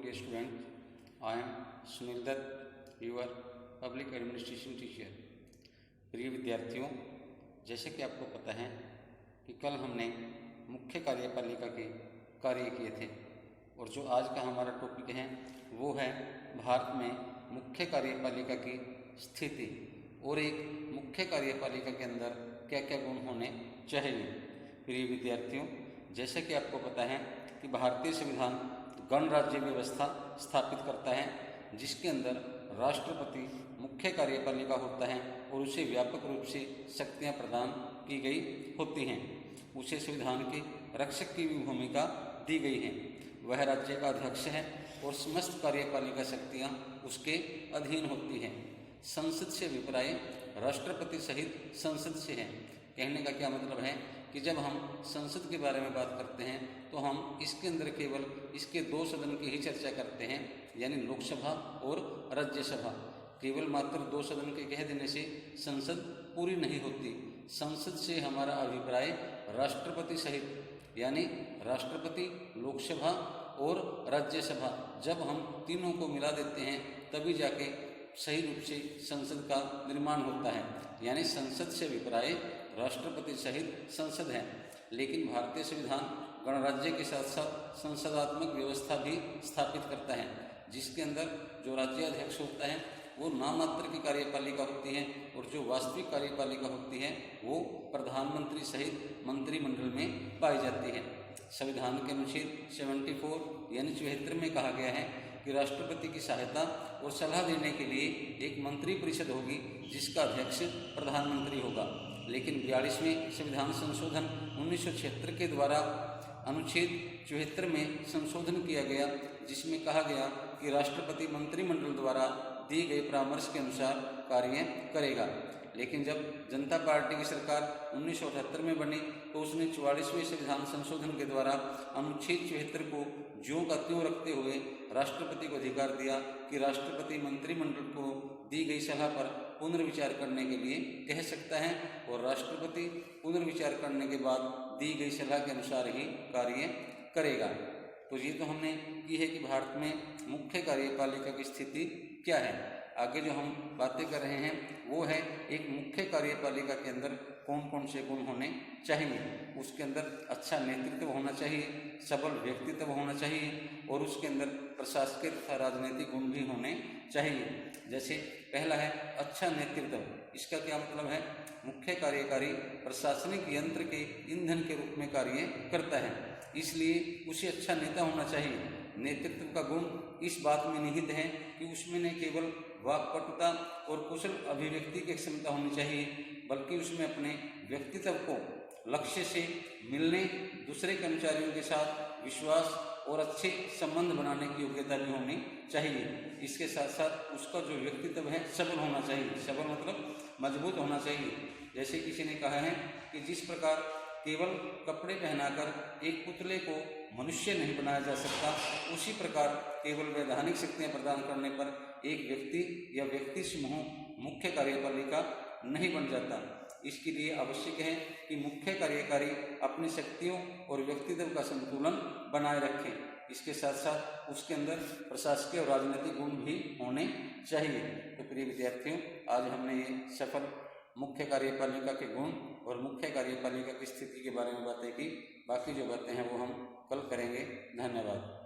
dear students, I am Sunil Dutt, your public administration teacher. प्रिय विद्यार्थियों, जैसे कि आपको पता है कि कल हमने मुख्य कार्यपालिका के कार्य किए थे और जो आज का हमारा टॉपिक है वो है भारत में मुख्य कार्यपालिका की स्थिति और एक मुख्य कार्यपालिका के अंदर क्या क्या गुण होने चाहिए। प्रिय विद्यार्थियों, जैसे कि आपको पता है कि भारतीय संविधान गणराज्य व्यवस्था स्थापित करता है, जिसके अंदर राष्ट्रपति मुख्य कार्यपालिका होता है और उसे व्यापक रूप से शक्तियां प्रदान की गई होती हैं। उसे संविधान के रक्षक की भी भूमिका दी गई है। वह राज्य का अध्यक्ष है और समस्त कार्यपालिका शक्तियां उसके अधीन होती हैं। संसद से अभिप्राय राष्ट्रपति सहित संसद से है। कहने का क्या मतलब है कि जब हम संसद के बारे में बात करते हैं तो हम इसके अंदर केवल इसके दो सदन की ही चर्चा करते हैं, यानी लोकसभा और राज्यसभा। केवल मात्र दो सदन के कह देने से संसद पूरी नहीं होती। संसद से हमारा अभिप्राय राष्ट्रपति सहित, यानी राष्ट्रपति, लोकसभा और राज्यसभा, जब हम तीनों को मिला देते हैं तभी जाके सही रूप से संसद का निर्माण होता है। यानी संसद से अभिप्राय राष्ट्रपति सहित संसद है। लेकिन भारतीय संविधान गणराज्य के साथ साथ संसदात्मक व्यवस्था भी स्थापित करता है, जिसके अंदर जो राज्याध्यक्ष होता है वो नाममात्र की कार्यपालिका होती है और जो वास्तविक कार्यपालिका होती है वो प्रधानमंत्री सहित मंत्रिमंडल में पाई जाती है। संविधान के अनुच्छेद 74 यानी 74 में कहा गया है कि राष्ट्रपति की सहायता और सलाह देने के लिए एक मंत्री परिषद होगी जिसका अध्यक्ष प्रधानमंत्री होगा। लेकिन 42वें संविधान संशोधन 1976 के द्वारा अनुच्छेद 74 में संशोधन किया गया, जिसमें कहा गया कि राष्ट्रपति मंत्रिमंडल द्वारा दिए गए परामर्श के अनुसार कार्य करेगा। लेकिन जब जनता पार्टी की सरकार 1978 में बनी तो उसने 44वें संविधान संशोधन के द्वारा अनुच्छेद 74 को ज्यों का त्यों रखते हुए राष्ट्रपति को अधिकार दिया कि राष्ट्रपति मंत्रिमंडल को दी गई सलाह पर पुनर्विचार करने के लिए कह सकता है और राष्ट्रपति पुनर्विचार करने के बाद दी गई सलाह के अनुसार ही कार्य करेगा। तो ये तो हमने की है कि भारत में मुख्य कार्यपालिका की स्थिति क्या है। आगे जो हम बातें कर रहे हैं वो है एक मुख्य कार्यपालिका के अंदर कौन कौन से गुण होने चाहिए। उसके अंदर अच्छा नेतृत्व होना चाहिए, सबल व्यक्तित्व होना चाहिए और उसके अंदर प्रशासकीय तथा राजनीतिक गुण भी होने चाहिए। जैसे पहला है अच्छा नेतृत्व। इसका क्या मतलब है? मुख्य कार्यकारी प्रशासनिक यंत्र के ईंधन के रूप में कार्य करता है, इसलिए उसे अच्छा नेता होना चाहिए। नेतृत्व का गुण इस बात में निहित है कि उसमें न केवल वाक्पटुता और कुशल अभिव्यक्ति की क्षमता होनी चाहिए, बल्कि उसमें अपने व्यक्तित्व को लक्ष्य से मिलने, दूसरे कर्मचारियों के साथ विश्वास और अच्छे संबंध बनाने की योग्यता भी होनी चाहिए। इसके साथ साथ उसका जो व्यक्तित्व है सबल होना चाहिए। सबल मतलब मजबूत होना चाहिए। जैसे किसी ने कहा है कि जिस प्रकार केवल कपड़े पहनाकर एक पुतले को मनुष्य नहीं बनाया जा सकता, उसी प्रकार केवल वैधानिक शक्तियां प्रदान करने पर एक व्यक्ति या व्यक्ति समूह मुख्य कार्यपालिका नहीं बन जाता। इसके लिए आवश्यक है कि मुख्य कार्यकारी अपनी शक्तियों और व्यक्तित्व का संतुलन बनाए रखें। इसके साथ साथ उसके अंदर प्रशासकीय और राजनीतिक गुण भी होने चाहिए। तो प्रिय विद्यार्थियों, आज हमने ये सफल मुख्य कार्यपालिका के गुण और मुख्य कार्यपालिका की स्थिति के बारे में बातें की। बाकी जो बातें हैं वो हम कल करेंगे। धन्यवाद।